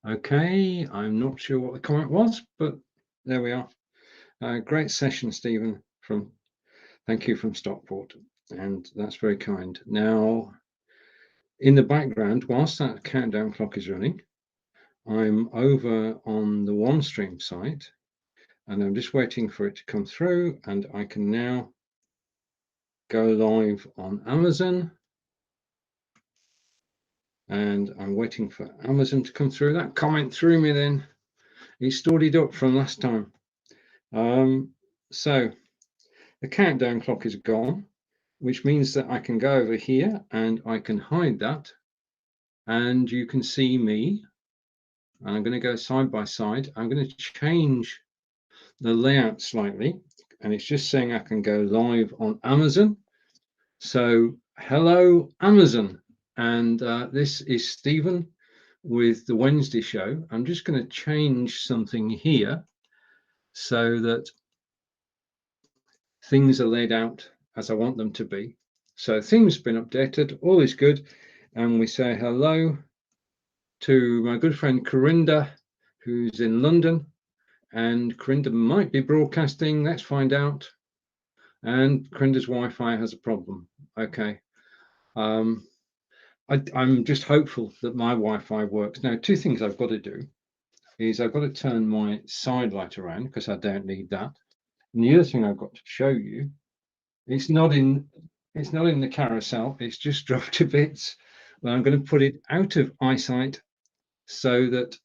Okay, I'm not sure what the comment was, but there we are. Great session, Stephen. Thank you from Stockport, and that's very kind. Now, in the background, whilst that countdown clock is running, I'm over on the OneStream site, and I'm just waiting for it to come through, and I can now go live on Amazon. And I'm waiting for Amazon to come through. That comment threw me then. He stored it up from last time. So the countdown clock is gone, which means that I can go over here and I can hide that. And you can see me. I'm going to go side by side. I'm going to change the layout slightly. And it's just saying I can go live on Amazon. So hello, Amazon. And this is Stephen with the Wednesday show. I'm just going to change something here so that things are laid out as I want them to be. So things have been updated, all is good. And we say hello to my good friend Corinda, who's in London. And Corinda might be broadcasting, let's find out. And Corinda's Wi-Fi has a problem. Okay. I'm just hopeful that my Wi-Fi works. Now, two things I've got to do is I've got to turn my side light around because I don't need that. And the other thing I've got to show you, it's not in the carousel, it's just dropped to bits. But I'm going to put it out of eyesight so that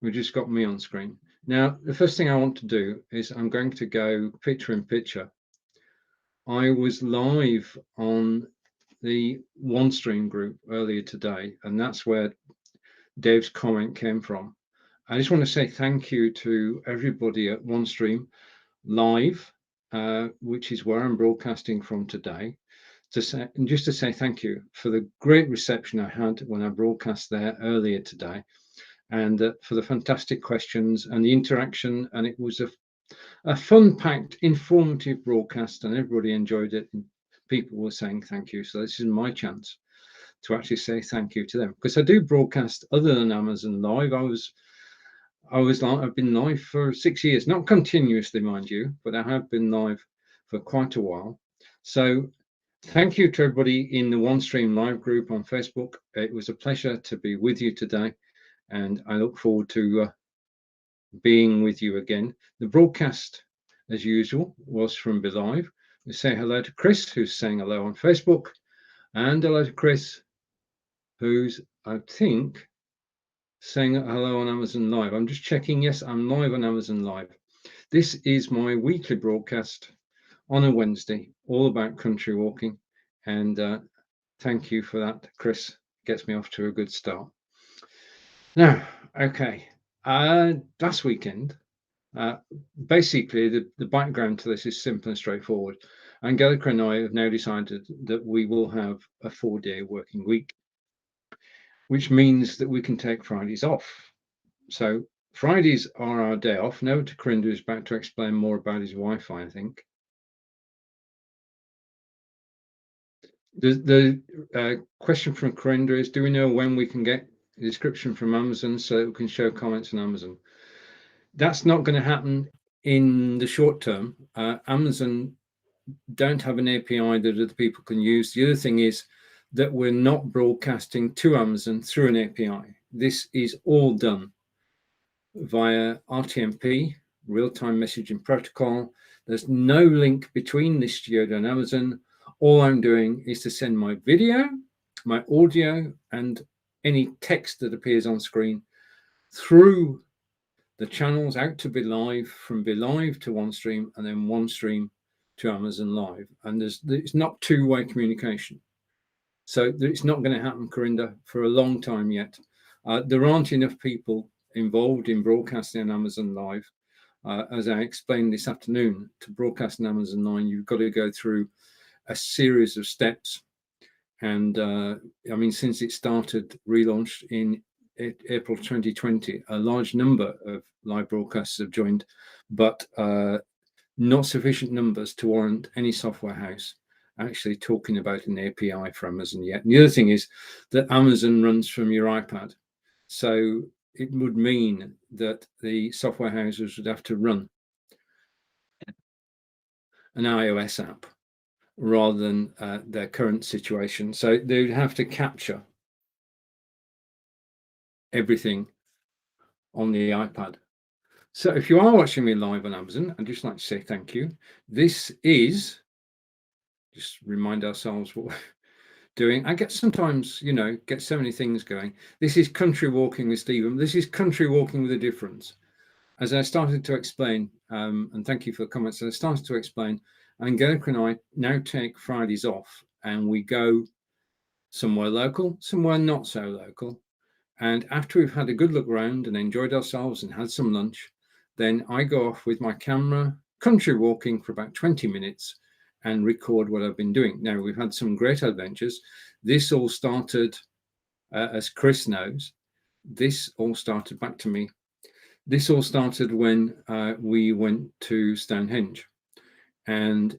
we've just got me on screen. Now, the first thing I want to do is I'm going to go picture in picture. I was live on the OneStream group earlier today, and that's where Dave's comment came from. I just want to say thank you to everybody at OneStream Live, which is where I'm broadcasting from today, to say thank you for the great reception I had when I broadcast there earlier today, and for the fantastic questions and the interaction. And it was a fun-packed, informative broadcast, and everybody enjoyed it. And people were saying thank you. So this is my chance to actually say thank you to them, because I do broadcast other than Amazon Live. I've been live for 6 years, not continuously, mind you, but I have been live for quite a while. So thank you to everybody in the OneStream Live group on Facebook. It was a pleasure to be with you today, and I look forward to being with you again. The broadcast, as usual, was from Be Live. We say hello to Chris, who's saying hello on Facebook, and hello to Chris, who's, I think, saying hello on Amazon Live. I'm just checking. Yes, I'm live on Amazon Live. This is my weekly broadcast on a Wednesday, all about country walking. And thank you for that, Chris. Gets me off to a good start. Now, okay. Last weekend, basically, the background to this is simple and straightforward. Angelica and I have now decided that we will have a 4-day working week, which means that we can take Fridays off. So Fridays are our day off. Now to Corinda, who's about to explain more about his Wi-Fi, I think. The question from Corinda is, do we know when we can get a description from Amazon so that we can show comments on Amazon? That's not going to happen in the short term. Amazon don't have an API that other people can use. The other thing is that we're not broadcasting to Amazon through an API. This is all done via RTMP, real-time messaging protocol. There's no link between this studio and Amazon. All I'm doing is to send my video, my audio, and any text that appears on screen through the channels out to Be Live, from Be Live to OneStream, and then OneStream to Amazon Live. And it's not two-way communication. So it's not going to happen, Corinda, for a long time yet. There aren't enough people involved in broadcasting on Amazon Live. As I explained this afternoon, to broadcast on Amazon Live, you've got to go through a series of steps. And I mean, since it started, relaunched in April 2020, a large number of live broadcasters have joined, but not sufficient numbers to warrant any software house actually talking about an API for Amazon yet. And the other thing is that Amazon runs from your iPad. So it would mean that the software houses would have to run an iOS app rather than their current situation. So they would have to capture everything on the iPad. So if you are watching me live on Amazon, I'd just like to say thank you. This is, just remind ourselves what we're doing. I get sometimes, get so many things going. This is Country Walking with Stephen. This is Country Walking with a Difference. As I started to explain, and thank you for the comments, as I started to explain, Angelica and I now take Fridays off and we go somewhere local, somewhere not so local. And after we've had a good look around and enjoyed ourselves and had some lunch, then I go off with my camera, country walking for about 20 minutes and record what I've been doing. Now, we've had some great adventures. This all started, as Chris knows, this all started back to me. This all started when we went to Stonehenge. And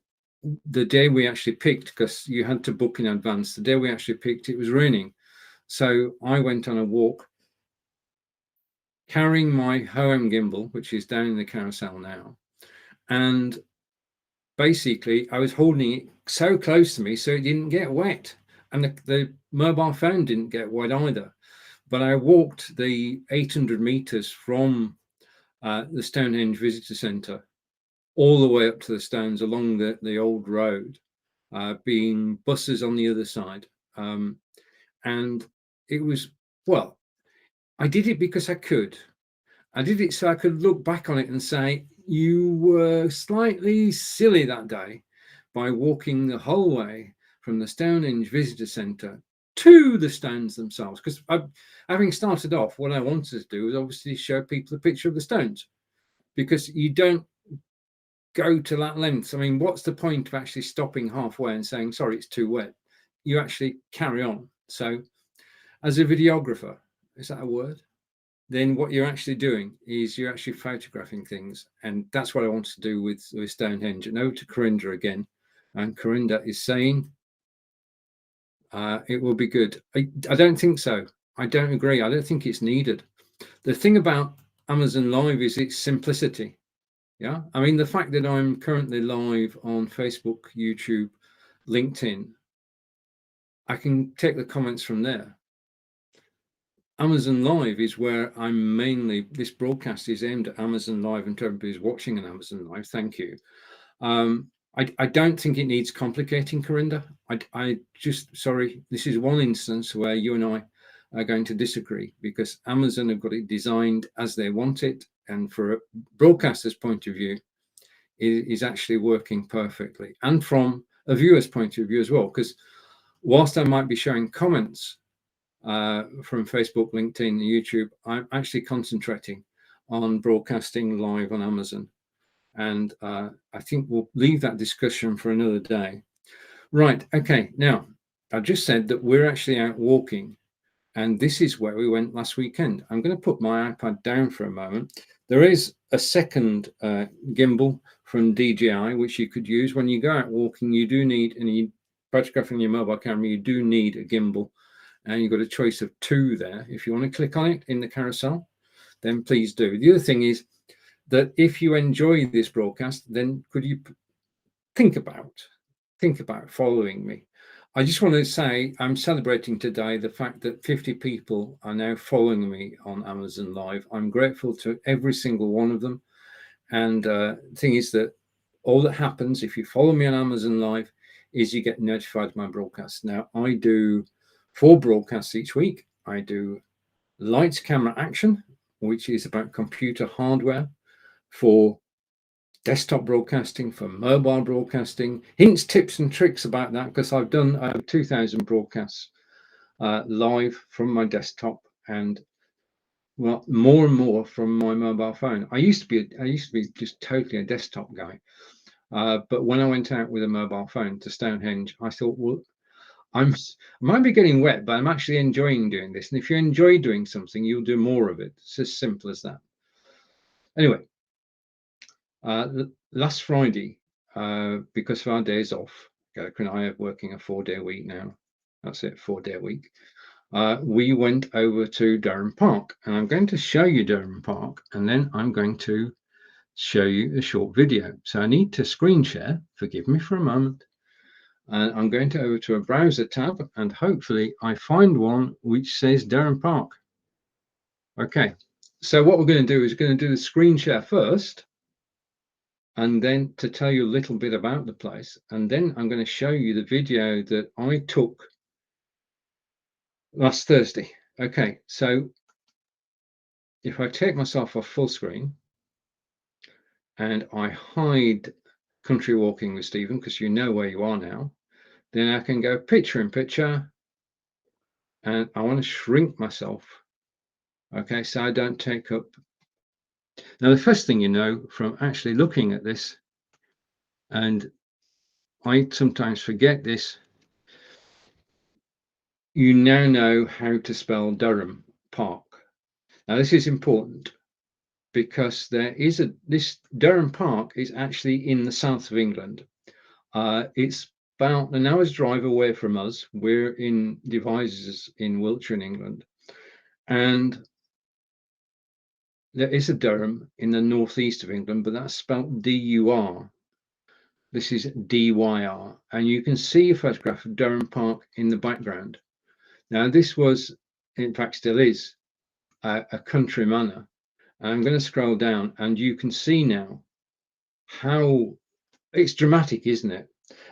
the day we actually picked, because you had to book in advance, the day we actually picked, it was raining. So I went on a walk carrying my Hoem gimbal, which is down in the carousel now. And basically, I was holding it so close to me so it didn't get wet. And the mobile phone didn't get wet either. But I walked the 800 meters from the Stonehenge Visitor Centre all the way up to the stones along the old road, being buses on the other side. And it was, well, I did it because I could. I did it so I could look back on it and say, you were slightly silly that day by walking the whole way from the Stonehenge Visitor Centre to the stones themselves. Because having started off, what I wanted to do was obviously show people a picture of the stones, because you don't go to that length. I mean, what's the point of actually stopping halfway and saying, sorry, it's too wet? You actually carry on. So as a videographer, is that a word? Then what you're actually doing is you're actually photographing things. And that's what I want to do with Stonehenge. And over to Corinda again. And Corinda is saying, it will be good. I don't think so. I don't agree. I don't think it's needed. The thing about Amazon Live is its simplicity. Yeah, I mean, the fact that I'm currently live on Facebook, YouTube, LinkedIn, I can take the comments from there. Amazon Live is where I'm mainly, this broadcast is aimed at Amazon Live and to everybody who's watching on Amazon Live. Thank you. I don't think it needs complicating, Corinda. I just, sorry, this is one instance where you and I are going to disagree, because Amazon have got it designed as they want it. And for a broadcaster's point of view, it is actually working perfectly. And from a viewer's point of view as well, because whilst I might be showing comments from Facebook, LinkedIn, and YouTube, I'm actually concentrating on broadcasting live on Amazon. And I think we'll leave that discussion for another day. Right, okay, now, I just said that we're actually out walking, and this is where we went last weekend. I'm going to put my iPad down for a moment. There is a second gimbal from DJI, which you could use when you go out walking. You do need, and you photographing your mobile camera, you do need a gimbal. And you've got a choice of 2 there. If you want to click on it in the carousel, then please do. The other thing is that if you enjoy this broadcast, then could you think about following me? I just want to say I'm celebrating today the fact that 50 people are now following me on Amazon Live. I'm grateful to every single one of them. And the thing is that all that happens if you follow me on Amazon Live is you get notified of my broadcasts. Now, I do 4 broadcasts each week. I do Lights, Camera, Action, which is about computer hardware for desktop broadcasting, for mobile broadcasting, hints, tips and tricks about that, because I've done 2,000 broadcasts live from my desktop, and well, more and more from my mobile phone. I used to be just totally a desktop guy, but when I went out with a mobile phone to Stonehenge, I thought, well, I might be getting wet, but I'm actually enjoying doing this. And if you enjoy doing something, you'll do more of it. It's as simple as that. Anyway, last Friday, because of our days off, Gallagher and I are working a 4-day week now. That's it, 4-day week. we went over to Durham Park, and I'm going to show you Durham Park, and then I'm going to show you a short video. So I need to screen share. Forgive me for a moment. And I'm going to over to a browser tab, and hopefully I find one which says Durham Park. Okay, so what we're going to do is going to do the screen share first, and then to tell you a little bit about the place, and then I'm going to show you the video that I took last Thursday. Okay, so if I take myself off full screen and I hide Country Walking with Stephen, because you know where you are now, then I can go picture in picture, and I want to shrink myself. Okay, so I don't take up. Now, the first thing you know from actually looking at this, and I sometimes forget this, you now know how to spell Durham Park. Now, this is important because this Durham Park is actually in the south of England. It's about an hour's drive away from us. We're in Devizes in Wiltshire in England, and there is a Durham in the northeast of England, but that's spelled D-U-R. This is D-Y-R, and you can see a photograph of Durham Park in the background. Now, this was, in fact, still is a country manor. And I'm going to scroll down, and you can see now how it's dramatic, isn't it?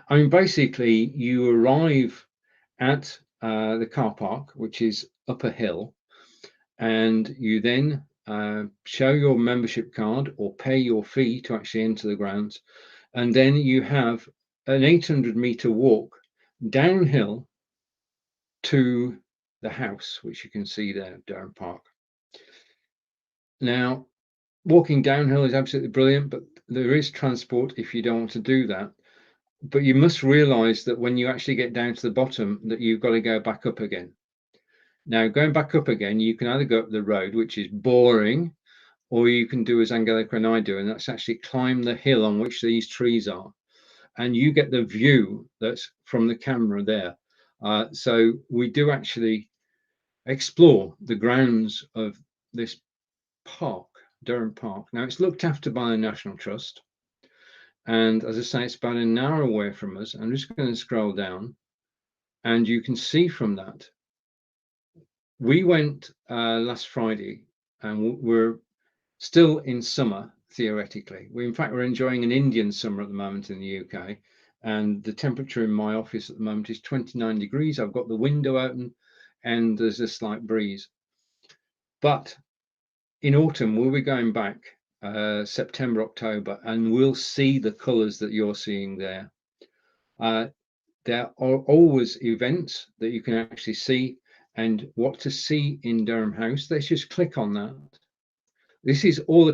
I mean, basically, you arrive at the car park, which is up a hill, and you then show your membership card or pay your fee to actually enter the grounds, and then you have an 800-meter walk downhill to the house, which you can see there, Durham Park. Now, walking downhill is absolutely brilliant, but there is transport if you don't want to do that. But you must realize that when you actually get down to the bottom, that you've got to go back up again. Now, going back up again, you can either go up the road, which is boring, or you can do as Angelica and I do, and that's actually climb the hill on which these trees are. And you get the view that's from the camera there. So we do actually explore the grounds of this park, Durham Park. Now, it's looked after by the National Trust. And as I say, it's about an hour away from us. I'm just going to scroll down, and you can see from that. We went last Friday, and we're still in summer, theoretically. In fact, we're enjoying an Indian summer at the moment in the UK. And the temperature in my office at the moment is 29 degrees. I've got the window open, and there's a slight breeze. But in autumn, we'll be going back September, October, and we'll see the colours that you're seeing there. There are always events that you can actually see, and what to see in Durham House. Let's just click on that. This is all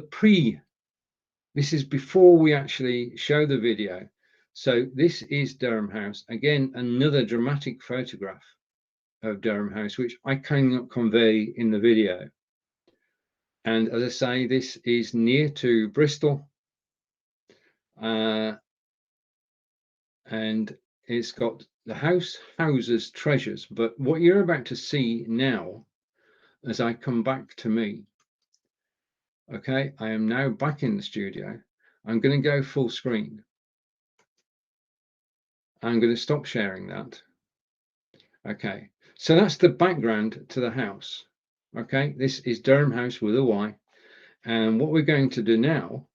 this is before we actually show the video. So this is Durham House. Again, another dramatic photograph of Durham House, which I cannot convey in the video. And as I say, this is near to Bristol, and it's got the house houses treasures. But what you're about to see now, as I come back to me, okay, I am now back in the studio. I'm going to go full screen. I'm going to stop sharing that. Okay, so that's the background to the house. Okay, this is Durham House with a Y. And what we're going to do now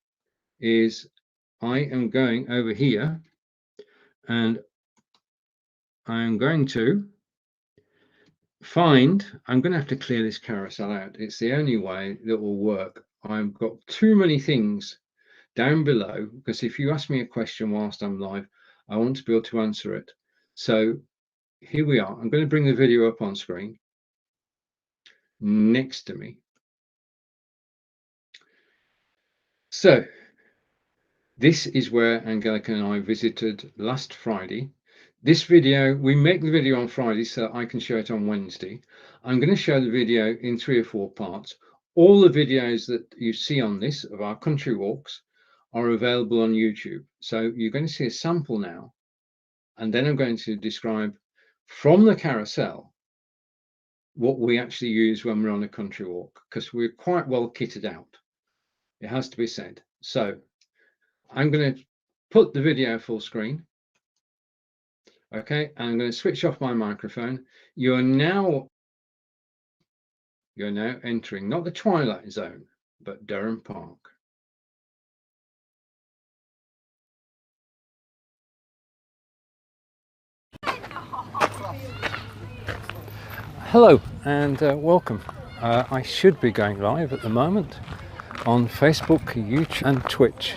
is I am going over here, and I'm going to I'm going to have to clear this carousel out. It's the only way that will work. I've got too many things down below, because if you ask me a question whilst I'm live, I want to be able to answer it. So here we are. I'm going to bring the video up on screen next to me. So this is where Angelica and I visited last Friday. This video, we make the video on Friday so I can show it on Wednesday. I'm going to show the video in 3 or 4 parts. All the videos that you see on this of our country walks are available on YouTube. So you're going to see a sample now, and then I'm going to describe from the carousel what we actually use when we're on a country walk, because we're quite well kitted out, it has to be said. So I'm going to put the video full screen. Okay, I'm going to switch off my microphone. You're now entering not the Twilight Zone, but Durham Park. Hello and welcome. I should be going live at the moment on Facebook, YouTube and Twitch,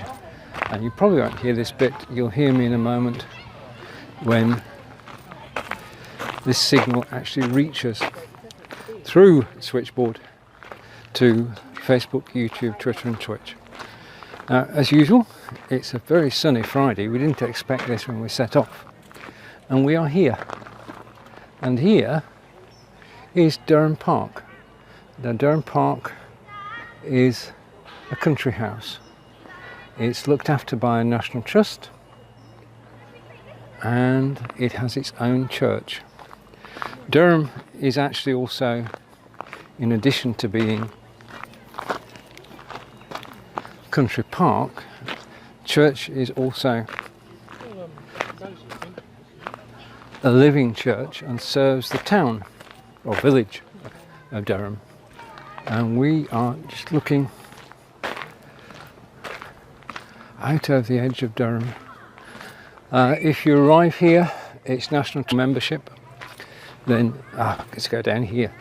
and you probably won't hear this bit. You'll hear me in a moment when this signal actually reaches through switchboard to Facebook, YouTube, Twitter and Twitch. Now, as usual, it's a very sunny Friday. We didn't expect this when we set off, and we are here. And here is Durham Park. Now, Durham Park is a country house. It's looked after by a national trust, and it has its own church. Durham is actually also, in addition to being country park, church is also a living church and serves the town or village of Durham. And we are just looking out over the edge of Durham. If you arrive here, it's national membership. Then let's go down here.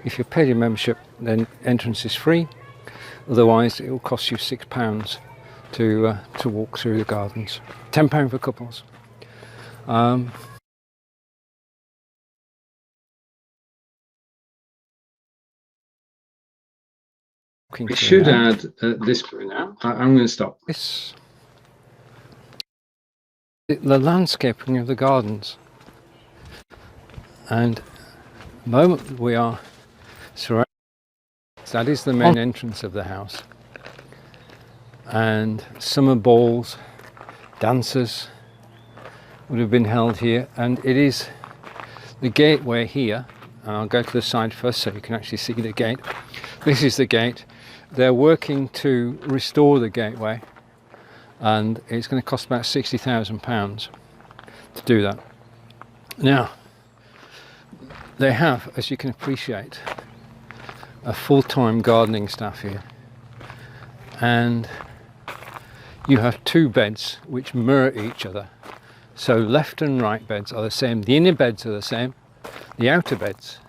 If you pay your membership, then entrance is free. Otherwise, it will cost you £6 to walk through the gardens. £10 for couples. We should add this now. I'm going to stop. This, the landscaping of the gardens, and the moment we are surrounded, that is the main entrance of the house, and summer balls, dances would have been held here, and it is the gateway here. And I'll go to the side first so you can actually see the gate. This is the gate. They're working to restore the gateway, and it's going to cost about £60,000 to do that. Now, they have, as you can appreciate, a full-time gardening staff here, and you have two beds which mirror each other. So left and right beds are the same. The inner beds are the same. The outer beds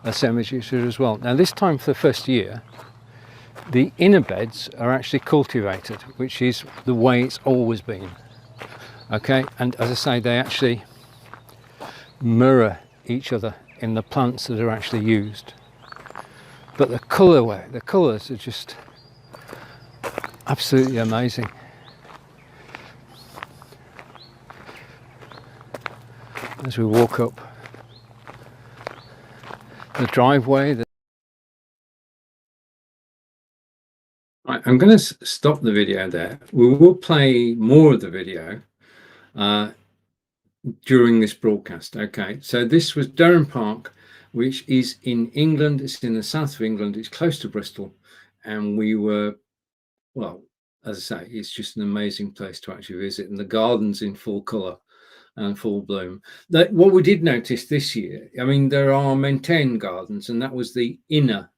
are the same as usual as well. Now, this time for the first year, the inner beds are actually cultivated, which is the way it's always been. Okay, and as I say, they actually mirror each other in the plants that are actually used. But the colours are just absolutely amazing. As we walk up the driveway. Right, I'm going to stop the video there. We will play more of the video during this broadcast. Okay, so this was Durham Park, which is in England. It's in the south of England. It's close to Bristol, and we were, well, as I say, it's just an amazing place to actually visit, and the gardens in full colour and full bloom. What we did notice this year, I mean, there are maintained gardens, and that was the inner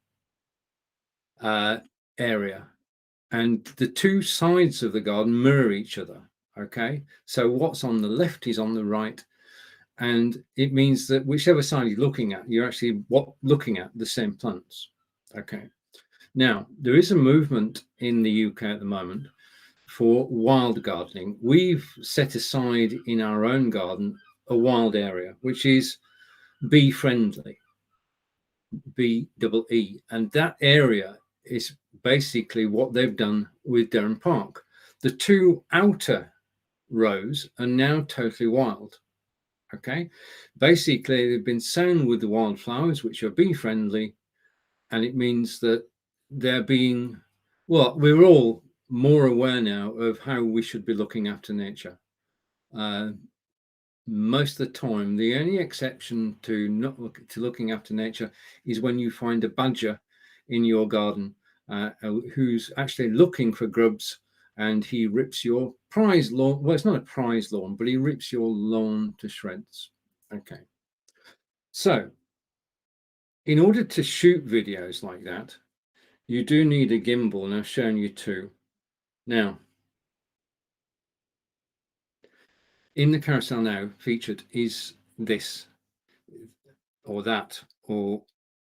area, and the two sides of the garden mirror each other. Okay, so what's on the left is on the right, and it means that whichever side you're looking at, you're actually looking at the same plants. Okay, now there is a movement in the UK at the moment for wild gardening. We've set aside in our own garden a wild area, which is bee friendly, BEE, and that area is basically what they've done with Durham Park. The two outer rows are now totally wild. Okay, basically they've been sown with the wildflowers, which are bee friendly, and it means that they're being, well, we're all more aware now of how we should be looking after nature. most of the time. The only exception to looking after nature is when you find a badger in your garden who's actually looking for grubs, and he rips your prize lawn. Well, it's not a prize lawn, but he rips your lawn to shreds. Okay. So in order to shoot videos like that, you do need a gimbal, and I've shown you two. Now, in the carousel now featured is this or that, or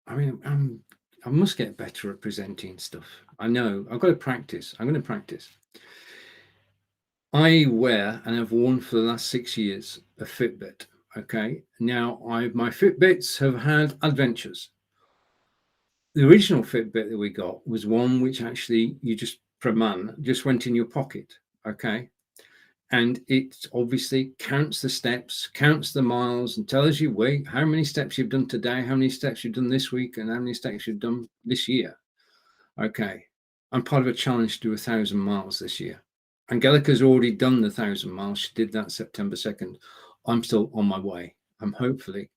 I mean, I must get better at presenting stuff. I know I've got to practice. I'm going to practice. I wear and have worn for the last 6 years a Fitbit. Okay, now my Fitbits have had adventures. The original Fitbit that we got was one which actually you just, per man, just went in your pocket. Okay, and it obviously counts the steps, counts the miles, and tells you how many steps you've done today, how many steps you've done this week, and how many steps you've done this year. Okay, I'm part of a challenge to do 1,000 miles this year. Angelica's already done the 1,000 miles. She did that September 2nd. I'm still on my way. Hopefully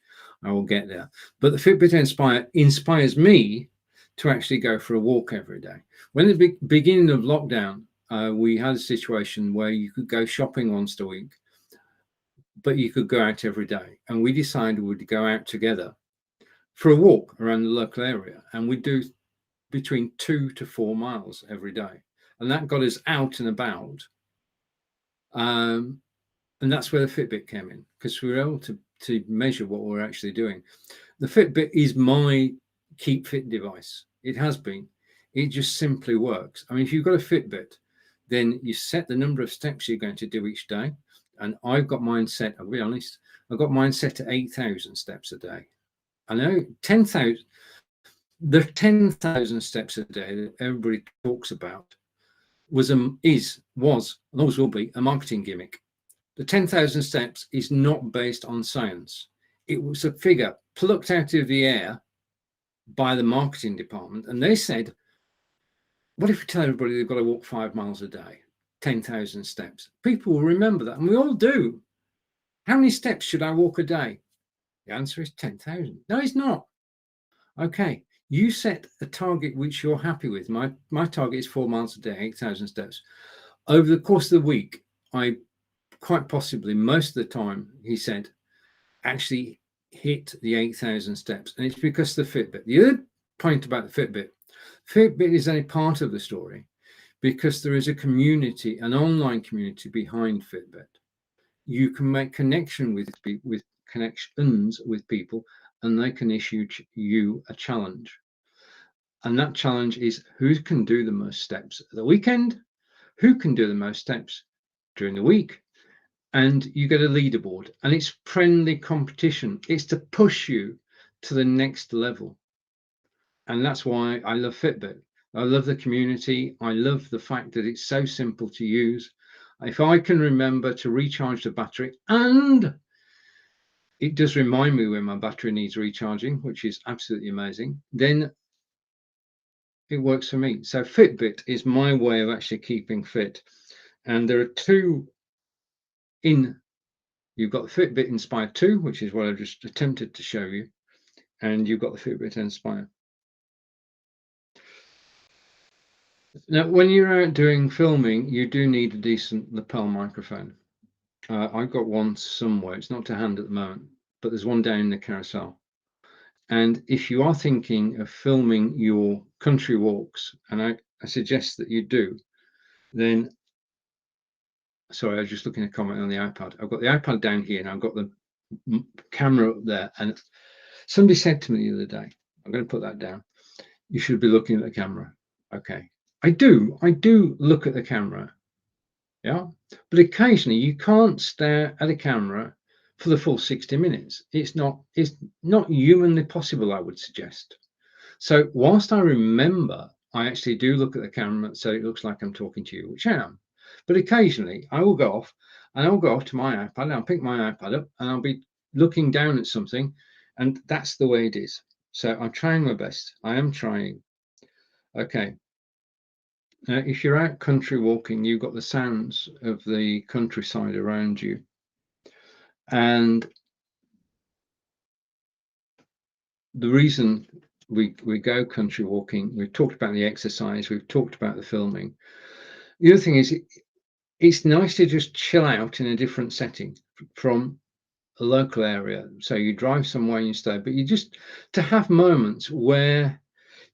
I will get there. But the Fitbit Inspire inspires me to actually go for a walk every day. When the beginning of lockdown, we had a situation where you could go shopping once a week, but you could go out every day. And we decided we'd go out together for a walk around the local area, and we'd do between 2 to 4 miles every day. And that got us out and about. And that's where the Fitbit came in, because we were able to measure what we're actually doing. The Fitbit is my keep fit device. It has been. It just simply works. I mean, if you've got a Fitbit, then you set the number of steps you're going to do each day. And I've got mine set, I'll be honest, I've got mine set to 8,000 steps a day. I know 10,000, the 10,000 steps a day that everybody talks about was and always will be a marketing gimmick. The 10,000 steps is not based on science. It was a figure plucked out of the air by the marketing department, and they said, what if we tell everybody they've got to walk 5 miles a day, 10,000 steps? People will remember that, and we all do. How many steps should I walk a day? The answer is 10,000. No, it's not. Okay, you set a target which you're happy with. My target is 4 miles a day, 8,000 steps. Over the course of the week, I quite possibly, most of the time, he said, actually hit the 8,000 steps. And it's because of the Fitbit. The other point about the Fitbit is only part of the story, because there is a community, an online community behind Fitbit. You can make connections with people, and they can issue you a challenge. And that challenge is who can do the most steps at the weekend, who can do the most steps during the week. And you get a leaderboard, and it's friendly competition. It's to push you to the next level. And that's why I love Fitbit. I love the community. I love the fact that it's so simple to use. If I can remember to recharge the battery, and it does remind me when my battery needs recharging, which is absolutely amazing, then it works for me. So Fitbit is my way of actually keeping fit. And there are two in. You've got the Fitbit Inspire 2, which is what I just attempted to show you, and you've got the Fitbit Inspire. Now, when you're out doing filming, you do need a decent lapel microphone. I've got one somewhere. It's not to hand at the moment, but there's one down in the carousel. And if you are thinking of filming your country walks, and I suggest that you do, then, sorry, I was just looking at a comment on the iPad. I've got the iPad down here, and I've got the camera up there. And somebody said to me the other day, I'm going to put that down, you should be looking at the camera. Okay. I do look at the camera. Yeah. But occasionally you can't stare at a camera for the full 60 minutes. It's not humanly possible, I would suggest. So whilst I remember, I actually do look at the camera so it looks like I'm talking to you, which I am. But occasionally I will go off, and I'll go off to my iPad, and I'll pick my iPad up, and I'll be looking down at something, and that's the way it is. So I'm trying my best. I am trying. Okay. Now, if you're out country walking, you've got the sounds of the countryside around you. And the reason we go country walking, we've talked about the exercise, we've talked about the filming. The other thing is, it's nice to just chill out in a different setting from a local area. So you drive somewhere and you stay, but you just to have moments where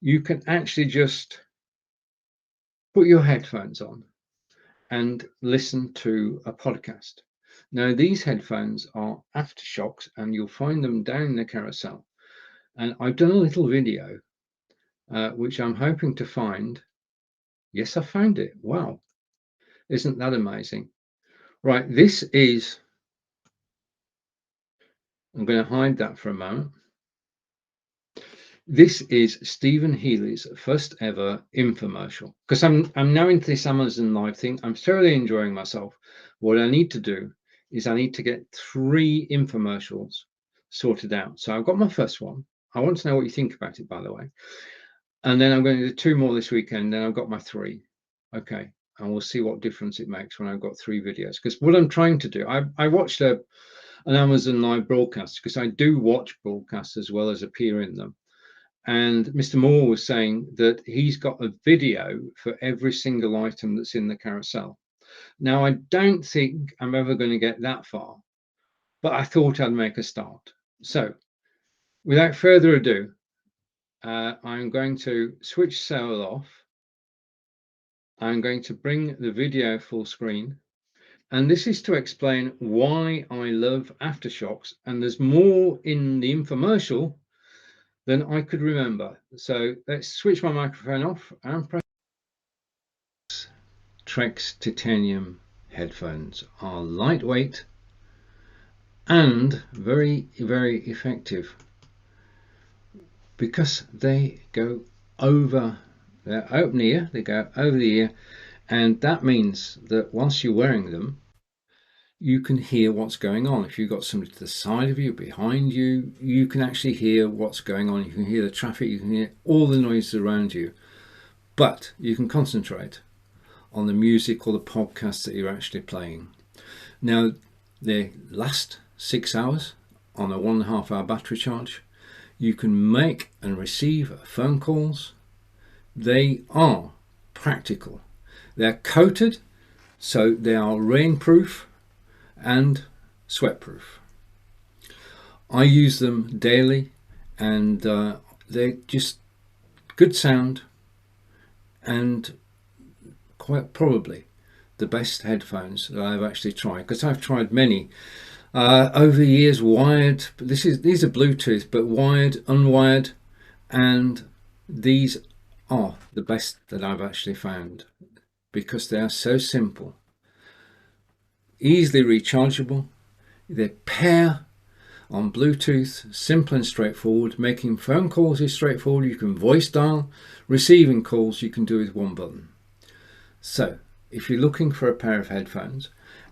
you can actually just put your headphones on and listen to a podcast. Now, these headphones are aftershocks, and you'll find them down in the carousel. And I've done a little video, which I'm hoping to find. Yes, I found it. Wow. Isn't that amazing? Right, this is, I'm going to hide that for a moment. This is Stephen Healy's first ever infomercial, because I'm now into this Amazon Live thing. I'm thoroughly enjoying myself. What I need to do is I need to get 3 infomercials sorted out. So I've got my first one. I want to know what you think about it, by the way. And then I'm going to do 2 more this weekend. Then I've got my 3. Okay. And we'll see what difference it makes when I've got 3 videos. Because what I'm trying to do, I watched an Amazon Live broadcast, because I do watch broadcasts as well as appear in them. And Mr. Moore was saying that he's got a video for every single item that's in the carousel. Now, I don't think I'm ever going to get that far, but I thought I'd make a start. So without further ado, I'm going to switch sail off. I'm going to bring the video full screen. And this is to explain why I love aftershocks. And there's more in the infomercial than I could remember. So let's switch my microphone off and press. Trex titanium headphones are lightweight and very, very effective because they go over, they're open ear, they go over the ear, and that means that once you're wearing them, you can hear what's going on. If you've got somebody to the side of you, behind you, you can actually hear what's going on. You can hear the traffic, you can hear all the noises around you, but you can concentrate on the music or the podcast that you're actually playing. Now, they last 6 hours on a 1.5 hour battery charge. You can make and receive phone calls. They are practical. They're coated, so they are rainproof and sweatproof. I use them daily, and they're just good sound and quite probably the best headphones that I've actually tried, because I've tried many over the years, wired. These are Bluetooth, but wired, unwired, and these are the best that I've actually found because they are so simple, easily rechargeable. They pair on Bluetooth, simple and straightforward. Making phone calls is straightforward. You can voice dial. Receiving calls you can do with one button. So if you're looking for a pair of headphones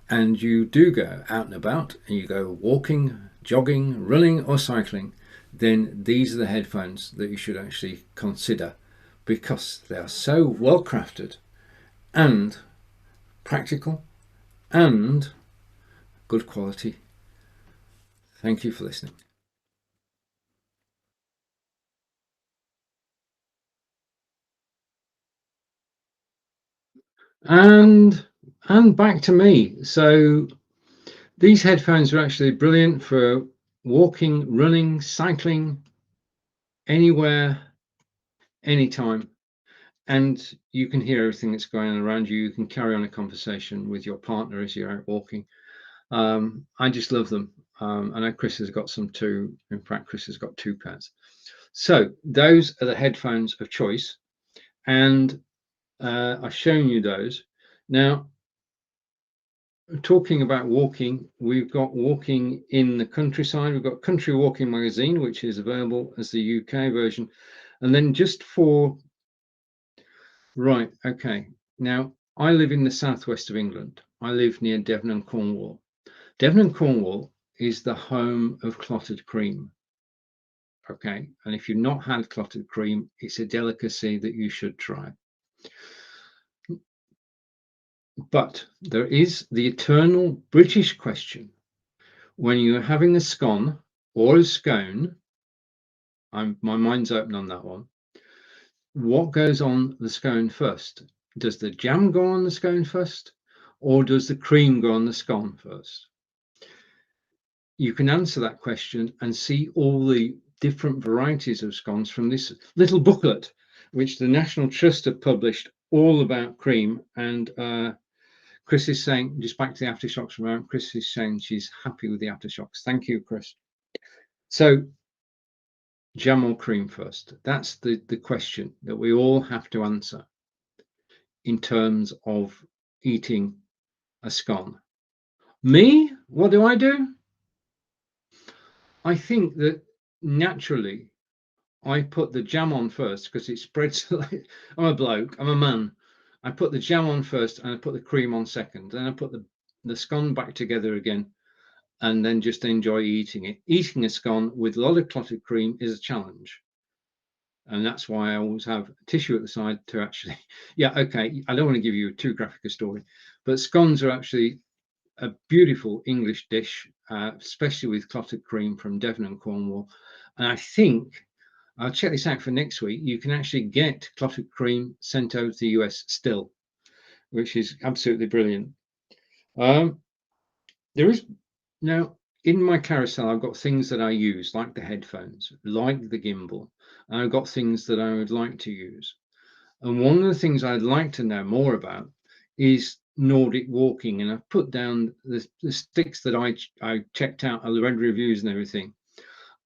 and you do go out and about and you go walking, jogging, running or cycling, then these are the headphones that you should actually consider because they are so well crafted and practical and good quality. Thank you for listening. And back to me. So these headphones are actually brilliant for walking, running, cycling, anywhere, anytime. And you can hear everything that's going on around you. You can carry on a conversation with your partner as you're out walking. I just love them. I know Chris has got some too. In fact, Chris has got 2 pairs. So those are the headphones of choice. And I've shown you those. Now, talking about walking, we've got walking in the countryside. We've got Country Walking Magazine, which is available as the UK version. And then just for, right, okay. Now, I live in the southwest of England. I live near Devon and Cornwall. Devon and Cornwall is the home of clotted cream. Okay, and if you've not had clotted cream, it's a delicacy that you should try. But there is the eternal British question. when you're having a scone or a scone, my mind's open on that one. What goes on the scone first? Does the jam go on the scone first, or does the cream go on the scone first? You can answer that question and see all the different varieties of scones from this little booklet, which the National Trust have published, all about cream. And Chris is saying, just back to the aftershocks from around, Chris is saying she's happy with the aftershocks. Thank you, Chris. So jam or cream first? That's the question that we all have to answer in terms of eating a scone. Me, what do? I think that naturally I put the jam on first because it spreads. I'm a bloke, I'm a man. I put the jam on first and I put the cream on second. Then I put the scone back together again and then just enjoy eating it. Eating a scone with a lot of clotted cream is a challenge. And that's why I always have tissue at the side to actually, yeah, okay, I don't want to give you too graphic a story, but scones are actually a beautiful English dish, especially with clotted cream from Devon and Cornwall. And I think, I'll check this out for next week, you can actually get clotted cream sent over to the US still, which is absolutely brilliant. There is, now, in my carousel, I've got things that I use, like the headphones, like the gimbal, and I've got things that I would like to use. And one of the things I'd like to know more about is Nordic walking. And I've put down the sticks that I checked out, I read reviews and everything.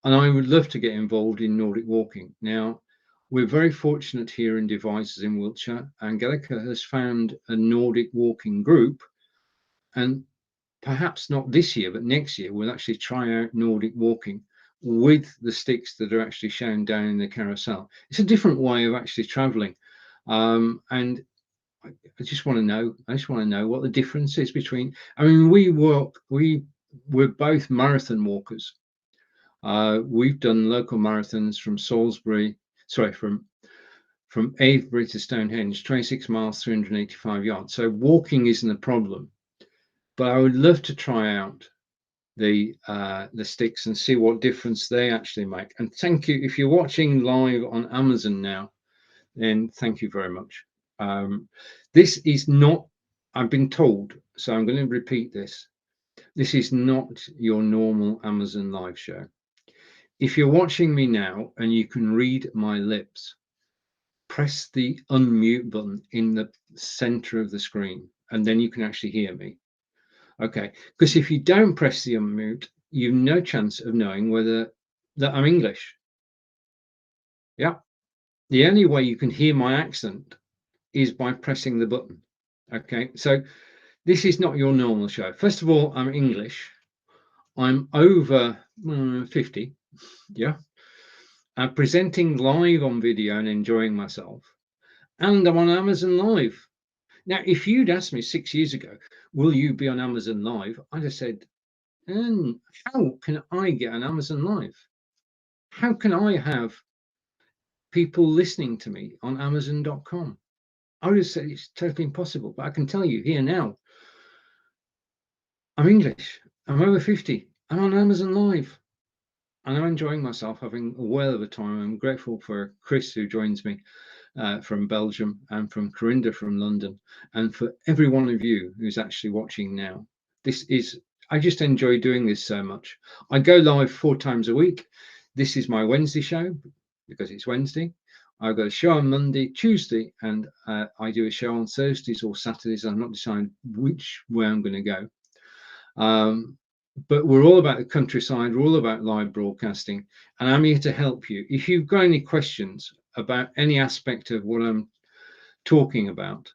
And I would love to get involved in Nordic walking. Now, we're very fortunate here in Devizes in Wiltshire. Angelica has found a Nordic walking group. And perhaps not this year, but next year, we'll actually try out Nordic walking with the sticks that are actually shown down in the carousel. It's a different way of actually traveling. And I just want to know. I just want to know what the difference is between. I mean, we're both marathon walkers. We've done local marathons from from Avebury to Stonehenge, 26 miles, 385 yards. So walking isn't a problem. But I would love to try out the sticks and see what difference they actually make. And thank you if you're watching live on Amazon now. Then thank you very much. This is not, I've been told, so I'm going to repeat this. This is not your normal Amazon live show. If you're watching me now and you can read my lips, press the unmute button in the center of the screen, and then you can actually hear me. Okay, because if you don't press the unmute, you've no chance of knowing whether that I'm English. Yeah, the only way you can hear my accent is by pressing the button. Okay, so this is not your normal show. First of all, I'm English. I'm over 50. Yeah, I'm presenting live on video and enjoying myself, and I'm on Amazon Live. Now, if you'd asked me 6 years ago, will you be on Amazon Live? I'd have said, how can I get on Amazon Live? How can I have people listening to me on Amazon.com? I would have said it's totally impossible, but I can tell you here now, I'm English, I'm over 50, I'm on Amazon Live, and I'm enjoying myself, having a whale of a time. I'm grateful for Chris, who joins me from Belgium, and from Corinda from London, and for every one of you who's actually watching now. I just enjoy doing this so much. I go live 4 times a week. This is my Wednesday show because it's Wednesday. I've got a show on Monday, Tuesday, and I do a show on Thursdays or Saturdays. I'm not deciding which way I'm going to go. But we're all about the countryside. We're all about live broadcasting, and I'm here to help you. If you've got any questions about any aspect of what I'm talking about,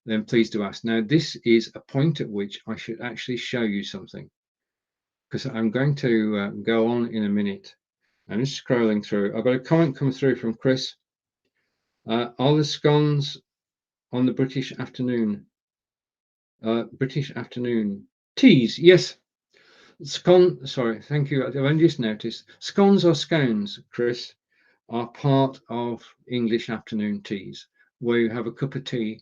then please do ask. Now, this is a point at which I should actually show you something, because I'm going to go on in a minute. I'm just scrolling through. I've got a comment come through from Chris. Are the scones on the British afternoon? British afternoon teas? Yes. Sorry, thank you. I've only just noticed. Scones or scones, Chris, are part of English afternoon teas, where you have a cup of tea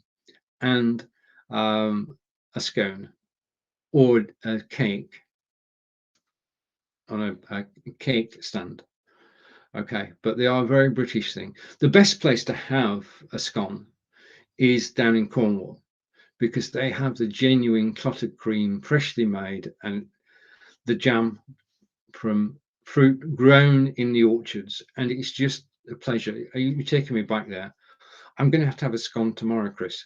and a scone or a cake. a cake stand. Okay, but they are a very British thing. The best place to have a scone is down in Cornwall, because they have the genuine clotted cream, freshly made, and the jam from fruit grown in the orchards, and it's just a pleasure. You're taking me back there. I'm going to have a scone tomorrow, Chris.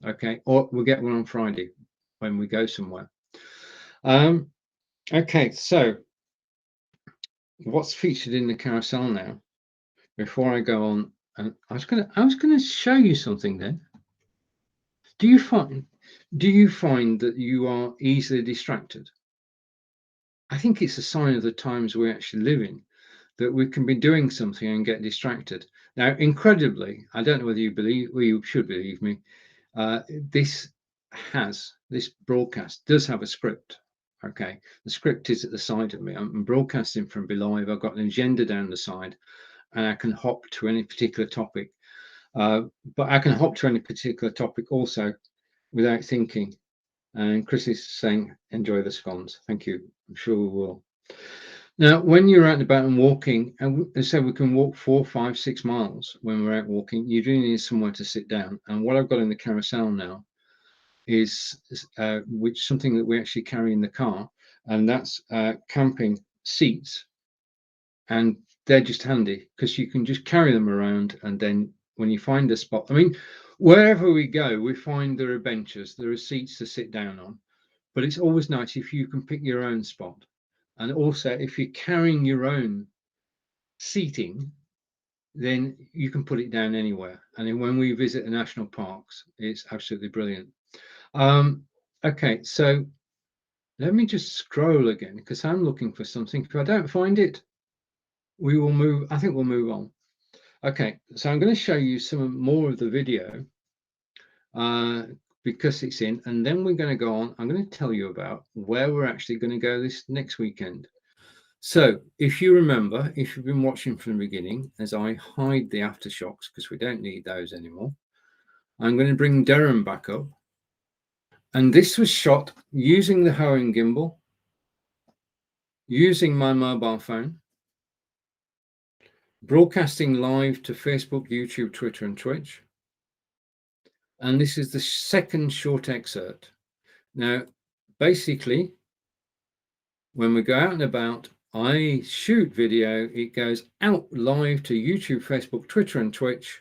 Okay, or we'll get one on Friday when we go somewhere. Okay, so what's featured in the carousel now? Before I go on, and I was gonna show you something then. Do you find that you are easily distracted? I think it's a sign of the times we actually live in, that we can be doing something and get distracted. Now, incredibly, I don't know whether you believe, or you should believe me, this broadcast does have a script. Okay, the script is at the side of me. I'm broadcasting from below. I've got an agenda down the side, and I can hop to any particular topic. But I can hop to any particular topic also without thinking. And Chris is saying, enjoy the scones. Thank you. I'm sure we will. Now, when you're out and about and walking, and so we can walk 4, 5, 6 miles when we're out walking, you do need somewhere to sit down. And what I've got in the carousel now is something that we actually carry in the car, and that's camping seats. And they're just handy because you can just carry them around, and then when you find a spot, I mean, wherever we go, we find there are benches, there are seats to sit down on, but it's always nice if you can pick your own spot. And also, if you're carrying your own seating, then you can put it down anywhere. And then when we visit the national parks, it's absolutely brilliant. Okay, so let me just scroll again because I'm looking for something. If I don't find it, we will move. I think we'll move on. Okay, so I'm going to show you some more of the video because it's in, and then we're going to go on. I'm going to tell you about where we're actually going to go this next weekend. So if you remember, if you've been watching from the beginning, as I hide the aftershocks because we don't need those anymore, I'm going to bring Durham back up. And this was shot using the Hoeing gimbal, using my mobile phone, broadcasting live to Facebook, YouTube, Twitter, and Twitch. And this is the second short excerpt. Now, basically, when we go out and about, I shoot video, it goes out live to YouTube, Facebook, Twitter, and Twitch.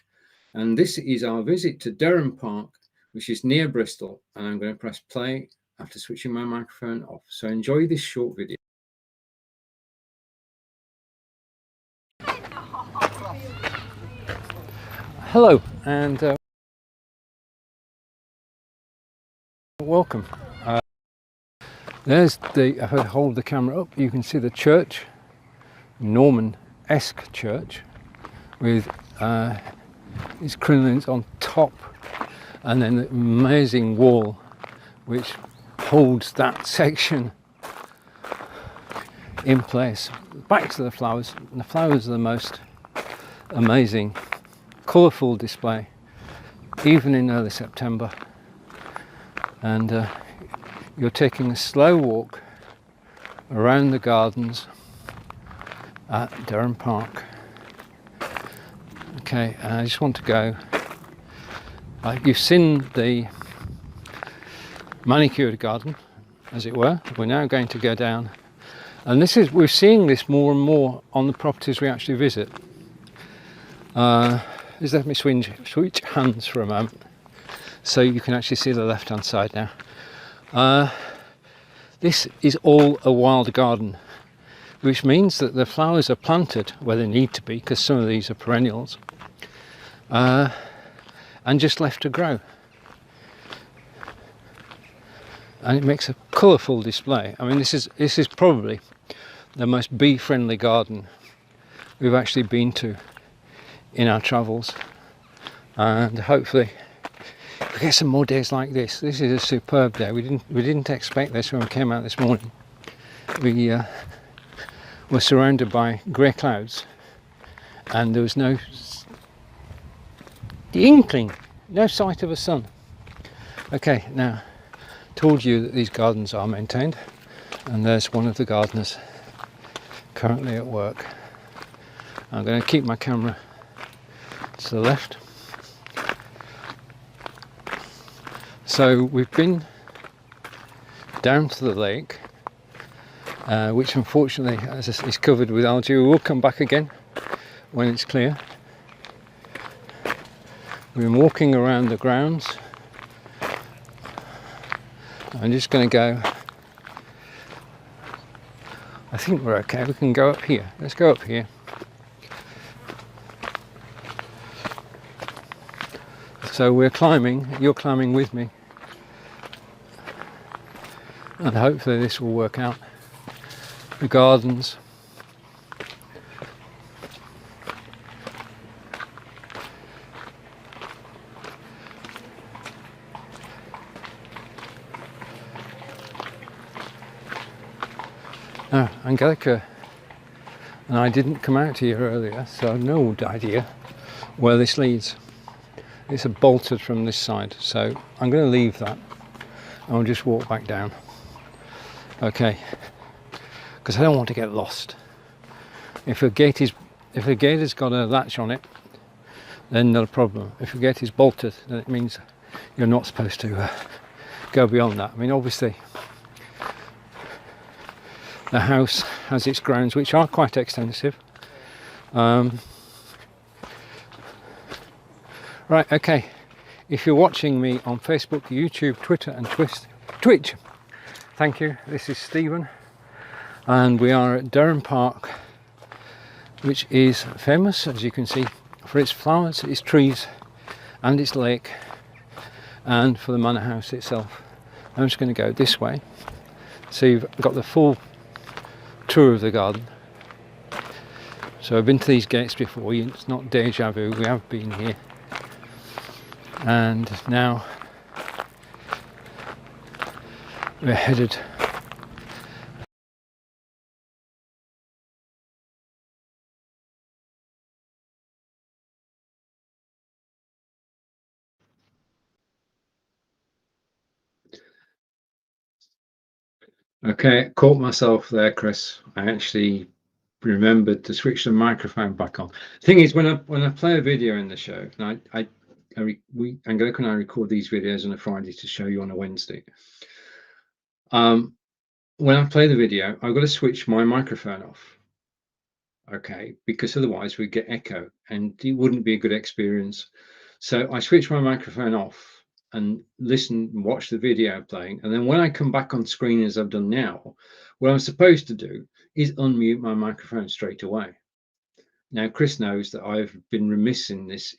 And this is our visit to Durham Park, which is near Bristol. And I'm going to press play after switching my microphone off. So enjoy this short video. Hello, and welcome. There's if I hold the camera up, you can see the church, Norman-esque church, with these crinolines on top, and then the amazing wall which holds that section in place. Back to the flowers, and the flowers are the most amazing, colourful display, even in early September. And you're taking a slow walk around the gardens at Durham Park. Okay, I just want to go. You've seen the manicured garden, as it were. We're now going to go down, and we're seeing this more and more on the properties we actually visit. Just let me switch hands for a moment, so you can actually see the left-hand side now. This is all a wild garden, which means that the flowers are planted where they need to be, because some of these are perennials, and just left to grow. And it makes a colourful display. I mean, this is probably the most bee-friendly garden we've actually been to in our travels, and hopefully we get some more days like this. This is a superb day. We didn't expect this when we came out this morning. We were surrounded by grey clouds, and there was no inkling, no sight of a sun. Okay, now told you that these gardens are maintained, and there's one of the gardeners currently at work. I'm going to keep my camera to the left. So we've been down to the lake, which unfortunately is covered with algae. We will come back again when it's clear. We've been walking around the grounds. I'm just going to go. I think we're okay. We can go up here. Let's go up here. So we're climbing. You're climbing with me, and hopefully this will work out. The gardens. Now, Angelica and I didn't come out here earlier, so I have no idea where this leads. It's bolted from this side, so I'm going to leave that and we'll just walk back down. Okay, because I don't want to get lost. If a gate has got a latch on it, then not a problem. If a gate is bolted, then it means you're not supposed to go beyond that. I mean, obviously the house has its grounds, which are quite extensive. Right, okay. If you're watching me on Facebook, YouTube, Twitter and Twitch, thank you. This is Stephen, and we are at Durham Park, which is famous, as you can see, for its flowers, its trees and its lake, and for the manor house itself. I'm just going to go this way, so you've got the full tour of the garden. So I've been to these gates before. It's not deja vu, we have been here. And now we're headed okay, caught myself there, Chris. I actually remembered to switch the microphone back on. Thing is, when I play a video in the show, and Angelica and I record these videos on a Friday to show you on a Wednesday. When I play the video, I've got to switch my microphone off. Okay, because otherwise we get echo and it wouldn't be a good experience. So I switch my microphone off and listen and watch the video playing, and then when I come back on screen, as I've done now, what I'm supposed to do is unmute my microphone straight away. Now Chris knows that I've been remiss in this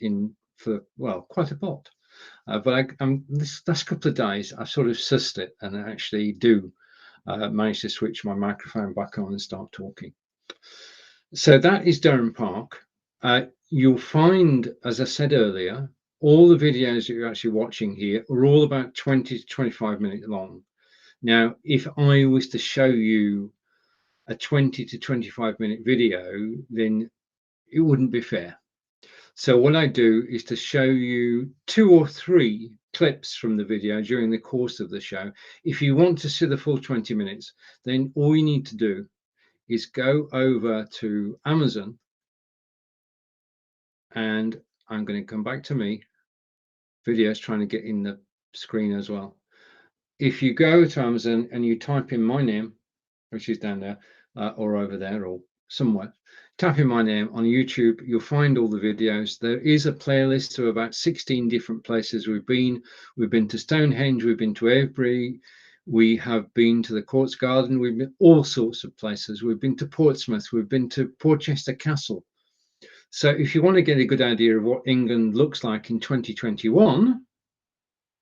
for quite a lot, but this last couple of days I've sort of sussed it and I actually do manage to switch my microphone back on and start talking. So that is Durham Park. You'll find, as I said earlier, all the videos that you're actually watching here are all about 20 to 25 minutes long. Now, if I was to show you a 20 to 25 minute video, then it wouldn't be fair. So what I do is to show you 2 or 3 clips from the video during the course of the show. If you want to see the full 20 minutes, then all you need to do is go over to Amazon, and I'm going to come back to me. Video's trying to get in the screen as well. If you go to Amazon and you type in my name, which is down there or over there or somewhere, type in my name on YouTube, you'll find all the videos. There is a playlist of about 16 different places we've been. We've been to Stonehenge, we've been to Avebury, we have been to the Courts Garden, we've been all sorts of places. We've been to Portsmouth, we've been to Portchester Castle. So if you want to get a good idea of what England looks like in 2021,